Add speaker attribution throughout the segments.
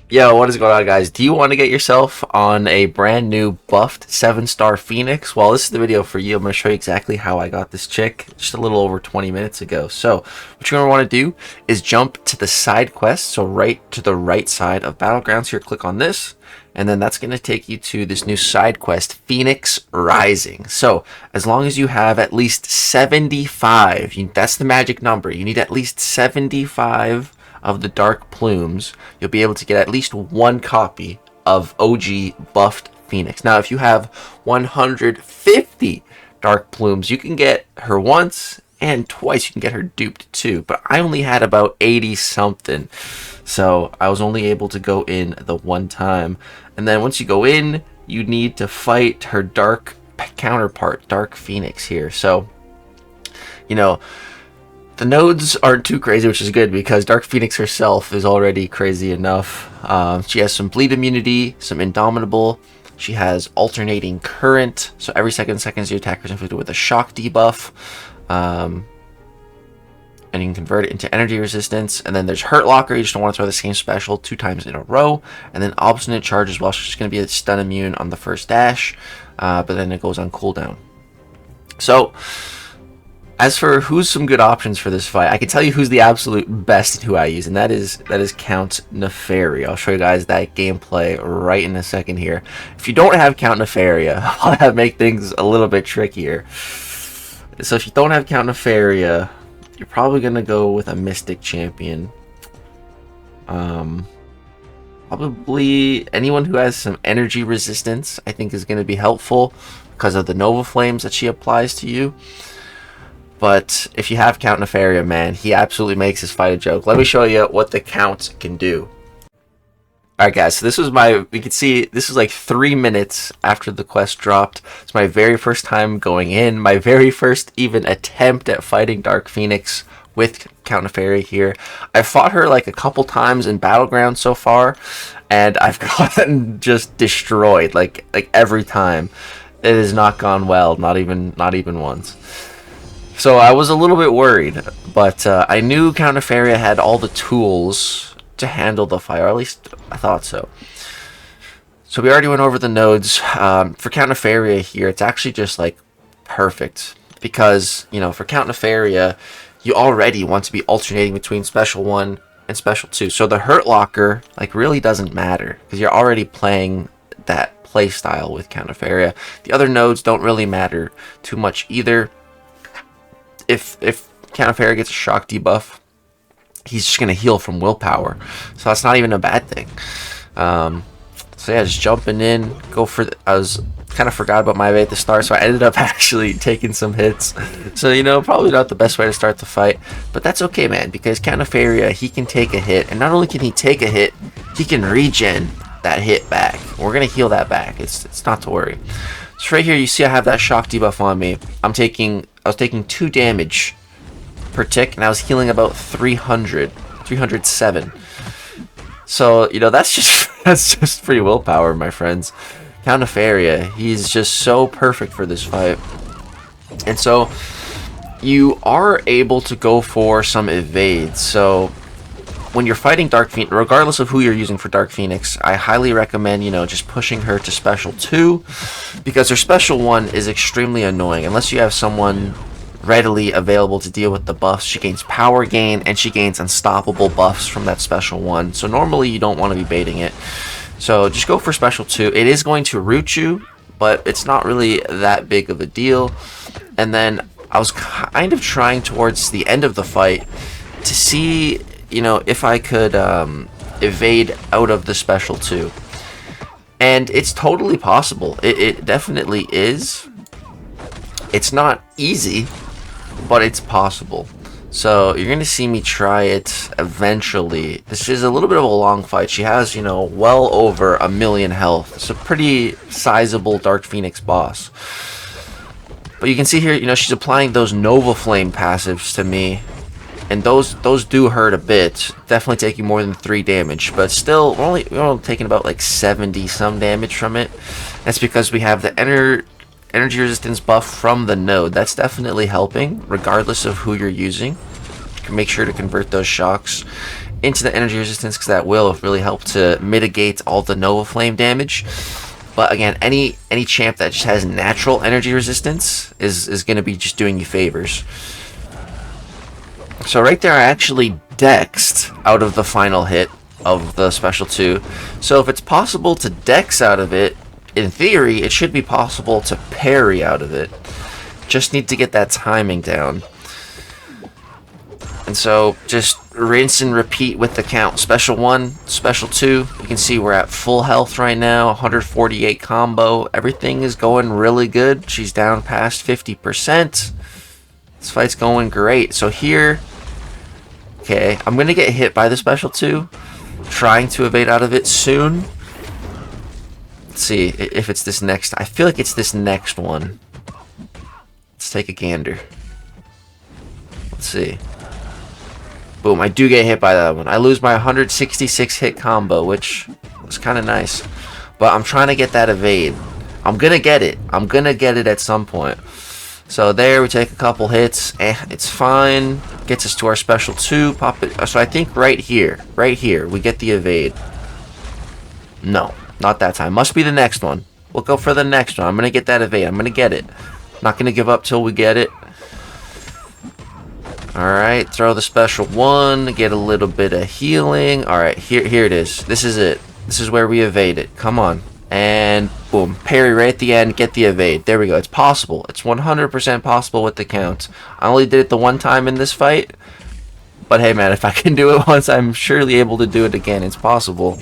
Speaker 1: Yo, what is going on, guys? Do you want to get yourself on a brand new buffed 7-star Phoenix? Well, this is the video for you. I'm going to show you exactly how I got this chick just a little over 20 minutes ago. So what you're going to want to do is jump to the side quest. So right to the right side of Battlegrounds here, click on this. And then that's going to take you to this new side quest, Phoenix Rising. So as long as you have at least 75, that's the magic number. You need at least 75 of the Dark Plumes. You'll be able to get at least one copy of OG buffed Phoenix. Now, if you have 150 Dark Plumes, you can get her once and twice. You can get her duped too. But I only had about 80 something. So I was only able to go in the one time. And then once you go in, you need to fight her dark counterpart, Dark Phoenix here. So, you know, the nodes aren't too crazy, which is good because Dark Phoenix herself is already crazy enough. She has some bleed immunity, some indomitable. She has alternating current, so every seconds your attacker is inflicted with a shock debuff. And you can convert it into energy resistance. And then there's Hurt Locker. You just don't want to throw the same special 2 times in a row. And then Obstinate Charge as well. She's going to be a stun immune on the first dash, but then it goes on cooldown. So as for who's some good options for this fight, I can tell you who's the absolute best who I use, and that is Count Nefaria. I'll show you guys that gameplay right in a second here. If you don't have Count Nefaria, I'll make things a little bit trickier. So if you don't have Count Nefaria, you're probably going to go with a Mystic Champion. Probably anyone who has some energy resistance, I think, is going to be helpful because of the Nova Flames that she applies to you. But if you have Count Nefaria, man, he absolutely makes his fight a joke. Let me show you what the Count can do. Alright guys, so this was we can see this is like 3 minutes after the quest dropped. It's my very first time going in, my very first even attempt at fighting Dark Phoenix with Count Nefaria here. I fought her like a couple times in Battlegrounds so far, and I've gotten just destroyed like every time. It has not gone well, not even once. So I was a little bit worried, but I knew Count Nefaria had all the tools to handle the fire, or at least I thought so. So we already went over the nodes. For Count Nefaria here, it's actually just like perfect because, you know, for Count Nefaria, you already want to be alternating between Special 1 and Special 2. So the Hurt Locker like really doesn't matter because you're already playing that play style with Count Nefaria. The other nodes don't really matter too much either. If Count Nefaria gets a shock debuff, he's just going to heal from willpower. So that's not even a bad thing. So yeah, just jumping in, go for I was kind of forgot about my way at the start, so I ended up actually taking some hits. So, you know, probably not the best way to start the fight, but that's okay, man, because Count Nefaria, he can take a hit, and not only can he take a hit, he can regen that hit back. We're going to heal that back. It's not to worry. So right here, you see I have that shock debuff on me. I was taking 2 damage per tick, and I was healing about 307. So, you know, that's just free willpower, my friends. Count Nefaria, he's just so perfect for this fight. And so you are able to go for some evades. So when you're fighting Dark Phoenix, regardless of who you're using for Dark Phoenix, I highly recommend, you know, just pushing her to Special 2, because her Special 1 is extremely annoying. Unless you have someone readily available to deal with the buffs, she gains power gain and she gains unstoppable buffs from that Special 1. So normally you don't want to be baiting it. So just go for Special 2. It is going to root you, but it's not really that big of a deal. And then I was kind of trying towards the end of the fight to see, you know, if I could evade out of the Special 2. And it's totally possible. It definitely is. It's not easy, but it's possible. So you're going to see me try it eventually. This is a little bit of a long fight. She has, you know, well over 1,000,000 health. It's a pretty sizable Dark Phoenix boss. But you can see here, you know, she's applying those Nova Flame passives to me. And those do hurt a bit. Definitely taking more than 3 damage. But still, we're only taking about like 70 some damage from it. That's because we have the energy resistance buff from the node. That's definitely helping, regardless of who you're using. You can make sure to convert those shocks into the energy resistance, because that will really help to mitigate all the Nova Flame damage. But again, any champ that just has natural energy resistance is going to be just doing you favors. So right there, I actually dexed out of the final hit of the special 2. So if it's possible to dex out of it, in theory, it should be possible to parry out of it. Just need to get that timing down. And so just rinse and repeat with the count. Special 1, special 2. You can see we're at full health right now. 148 combo. Everything is going really good. She's down past 50%. This fight's going great. So here, okay, I'm going to get hit by the special 2. Trying to evade out of it soon. Let's see if it's this next. I feel like it's this next one. Let's take a gander. Let's see. Boom, I do get hit by that one. I lose my 166 hit combo, which was kind of nice. But I'm trying to get that evade. I'm going to get it. I'm going to get it at some point. So there, we take a couple hits. It's fine. Gets us to our special 2. Pop it. So I think right here, we get the evade. No, not that time. Must be the next one. We'll go for the next one. I'm going to get that evade. I'm going to get it. Not going to give up till we get it. Alright, throw the special 1, get a little bit of healing. Alright, here it is. This is it. This is where we evade it. Come on. And boom, parry right at the end, get the evade. There we go. It's possible. It's 100% possible with the count. I only did it the one time in this fight. But hey man, if I can do it once, I'm surely able to do it again. It's possible.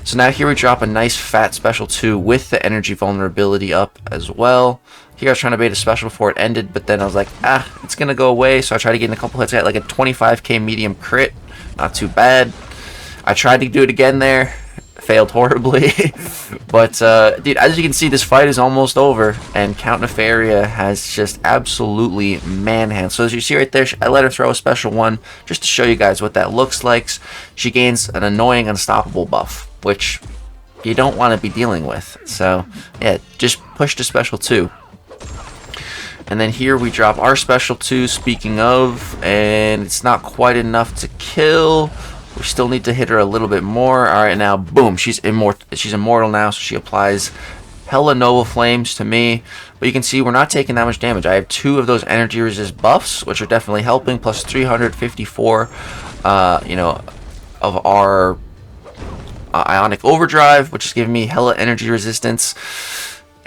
Speaker 1: So now here we drop a nice fat special 2 with the energy vulnerability up as well. Here I was trying to bait a special before it ended, but then I was like, it's going to go away. So I tried to get in a couple hits. I got like a 25k medium crit. Not too bad. I tried to do it again there. Failed horribly. But, dude, as you can see, this fight is almost over. And Count Nefaria has just absolutely manhandled. So as you see right there, I let her throw a special 1 just to show you guys what that looks like. She gains an annoying unstoppable buff, which you don't want to be dealing with. So, yeah, just push to special 2. And then here we drop our special 2, speaking of, and it's not quite enough to kill. We still need to hit her a little bit more. Alright, now, boom, she's immortal now, so she applies hella Nova Flames to me. But you can see we're not taking that much damage. I have 2 of those energy resist buffs, which are definitely helping, plus 354, of our Ionic Overdrive, which is giving me hella energy resistance.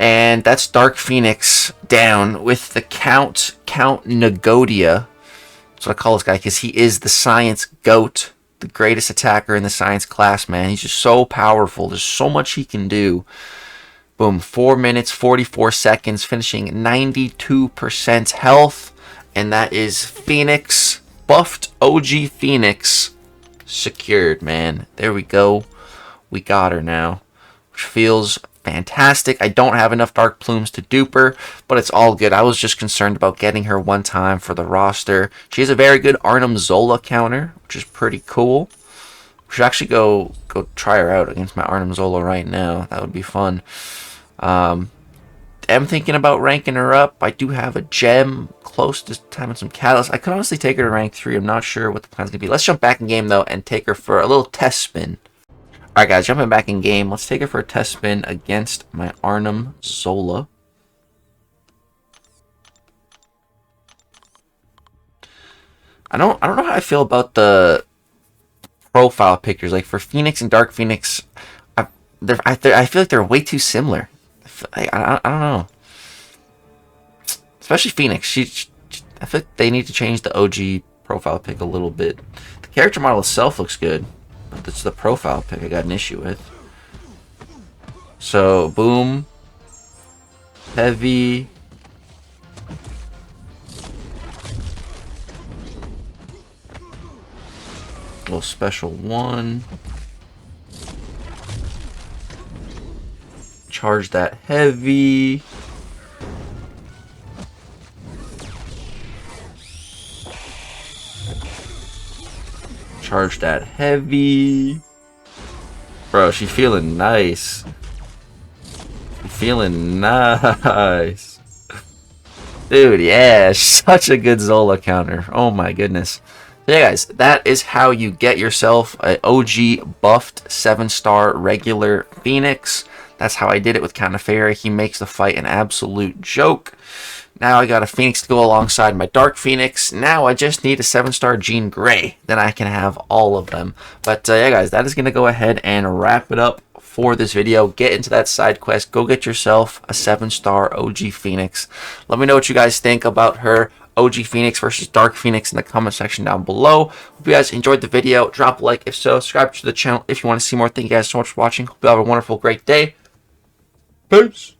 Speaker 1: And that's Dark Phoenix down with the Count Nagodia. That's what I call this guy, because he is the science goat. The greatest attacker in the science class, man. He's just so powerful. There's so much he can do. Boom, 4 minutes, 44 seconds, finishing 92% health. And that is Phoenix, buffed OG Phoenix, secured, man. There we go. We got her now, which feels fantastic. I don't have enough Dark Plumes to dupe her, but it's all good. I was just concerned about getting her one time for the roster. She has a very good Arnim Zola counter, which is pretty cool. We should actually go try her out against my Arnim Zola right now. That would be fun. I'm thinking about ranking her up. I do have a gem close to having some catalyst. I could honestly take her to rank 3. I'm not sure what the plan's going to be. Let's jump back in game, though, and take her for a little test spin. Alright guys, jumping back in game, let's take her for a test spin against my Arnim Zola. I don't know how I feel about the profile pictures. Like for Phoenix and Dark Phoenix, I feel like they're way too similar. I don't know. Especially Phoenix. I feel like they need to change the OG profile pic a little bit. The character model itself looks good. But it's the profile pic I got an issue with. So, boom. Heavy. Little special 1. Charge that heavy. Charge that heavy. Bro, she feeling nice. She feeling nice. Dude, yeah, such a good Zola counter. Oh my goodness. So yeah, guys, that is how you get yourself an OG buffed 7-star regular Phoenix. That's how I did it with Canifera. He makes the fight an absolute joke. Now I got a Phoenix to go alongside my Dark Phoenix. Now I just need a 7-star Jean Grey. Then I can have all of them. But yeah, guys, that is going to go ahead and wrap it up for this video. Get into that side quest. Go get yourself a 7-star OG Phoenix. Let me know what you guys think about her OG Phoenix versus Dark Phoenix in the comment section down below. Hope you guys enjoyed the video. Drop a like if so. Subscribe to the channel if you want to see more. Thank you guys so much for watching. Hope you have a wonderful, great day. Peace.